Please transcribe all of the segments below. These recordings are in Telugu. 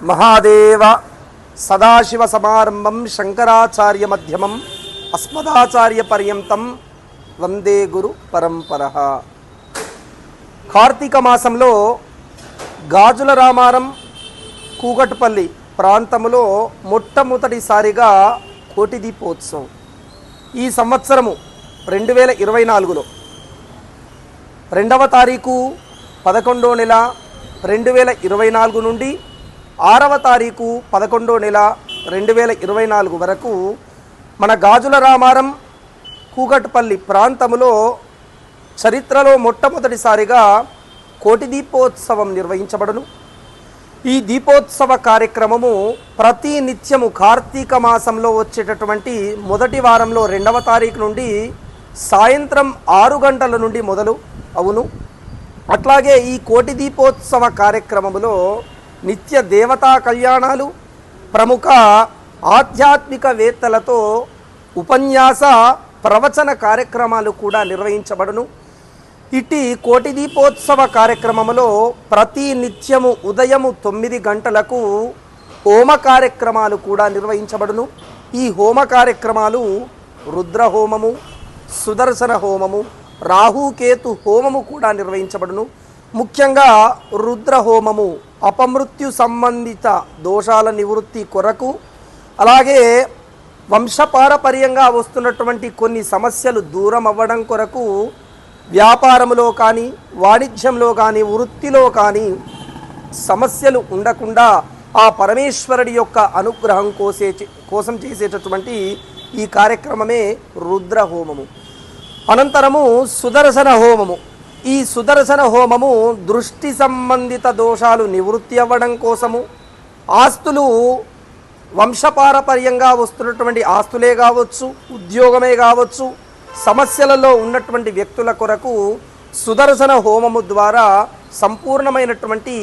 महादेव सदाशिव समारंभं शंकराचार्य मध्यमं अस्मदाचार्य पर्यंतं वंदे गुरु परंपरः। కార్తీక మాసంలో గాజుల రామారం కూగట్పల్లి ప్రాంతంలో మొట్టమొదటిసారిగా కోటి దీపోత్సవం ఈ సంవత్సరము 2024లో 2వ తారీఖు 11వ నెల 2024 నుండి 6వ తారీఖు 11వ నెల 2024 వరకు మన గాజుల రామారం కూగట్పల్లి ప్రాంతంలో చరిత్రలో మొట్టమొదటిసారిగా కోటి దీపోత్సవం నిర్వహించబడును। ఈ దీపోత్సవ కార్యక్రమము ప్రతి నిత్యము కార్తీక మాసంలో వచ్చేటటువంటి మొదటి వారంలో 2వ తారీఖు నుండి సాయంత్రం 6 గంటల నుండి మొదలు అవును। అట్లాగే ఈ కోటి దీపోత్సవ కార్యక్రమములో నిత్య దేవతా కళ్యాణాలు, ప్రముఖ ఆధ్యాత్మికవేత్తలతో ఉపన్యాస ప్రవచన కార్యక్రమాలు కూడా నిర్వహించబడును। ఇట్టి కోటి దీపోత్సవ కార్యక్రమంలో ప్రతి నిత్యము ఉదయము 9 గంటలకు హోమ కార్యక్రమాలు కూడా నిర్వహించబడును। ఈ హోమ కార్యక్రమాలు రుద్రహోమము, సుదర్శన హోమము, రాహుకేతు హోమము కూడా నిర్వహించబడును। ముఖ్యంగా రుద్రహోమము అపమృత్యు సంబంధిత దోషాల నివృత్తి కొరకు, అలాగే వంశపారపర్యంగా వస్తున్నటువంటి కొన్ని సమస్యలు దూరం అవ్వడం కొరకు, వ్యాపారములో కానీ వాణిజ్యంలో కానీ వృత్తిలో కానీ సమస్యలు ఉండకుండా ఆ పరమేశ్వరుడి యొక్క అనుగ్రహం కోసం చేసేటటువంటి ఈ కార్యక్రమమే రుద్రహోమము। అనంతరము సుదర్శన హోమము। ఈ సుదర్శన హోమము దృష్టి సంబంధిత దోషాలు నివృత్తి అవ్వడం కోసము, ఆస్తులు వంశపారపర్యంగా వస్తున్నటువంటి ఆస్తులే కావచ్చు, ఉద్యోగమే కావచ్చు, సమస్యలలో ఉన్నటువంటి వ్యక్తుల కొరకు సుదర్శన హోమము ద్వారా సంపూర్ణమైనటువంటి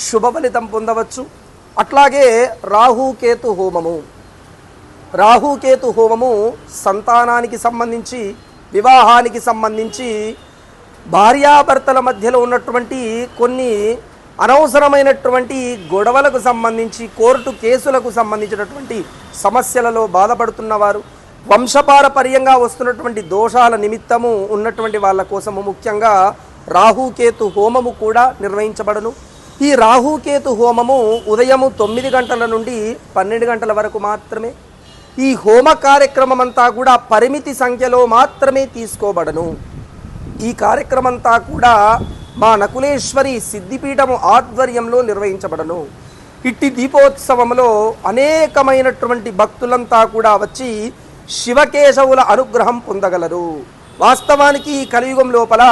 శుభ ఫలితం పొందవచ్చు। అట్లాగే రాహుకేతు హోమము। రాహుకేతు హోమము సంతానానికి సంబంధించి, వివాహానికి సంబంధించి, భార్యాభర్తల మధ్యలో ఉన్నటువంటి కొన్ని అనవసరమైనటువంటి గొడవలకు సంబంధించి, కోర్టు కేసులకు సంబంధించినటువంటి సమస్యలలో బాధపడుతున్నవారు, వంశపారపర్యంగా వస్తున్నటువంటి దోషాల నిమిత్తము ఉన్నటువంటి వాళ్ళ కోసము ముఖ్యంగా రాహుకేతు హోమము కూడా నిర్వహించబడును। ఈ రాహుకేతు హోమము ఉదయము 9 గంటల నుండి 12 గంటల వరకు మాత్రమే। ఈ హోమ కార్యక్రమం అంతా కూడా పరిమితి సంఖ్యలో మాత్రమే తీసుకోబడను। ఈ కార్యక్రమం అంతా కూడా మా నకులేశ్వరి సిద్ధిపీఠము ఆధ్వర్యంలో నిర్వహించబడను। ఇట్టి దీపోత్సవంలో అనేకమైనటువంటి భక్తులంతా కూడా వచ్చి శివకేశవుల అనుగ్రహం పొందగలరు। వాస్తవానికి ఈ కలియుగం లోపల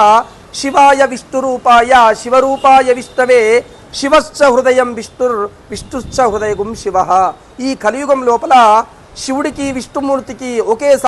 శివాయ విష్ణురూపాయ శివరూపాయ విష్ణవే శివశ్చ హృదయం విష్ణుశ్చ హృదయగుం శివ। ఈ కలియుగం లోపల శివుడికి విష్ణుమూర్తికి ఒకే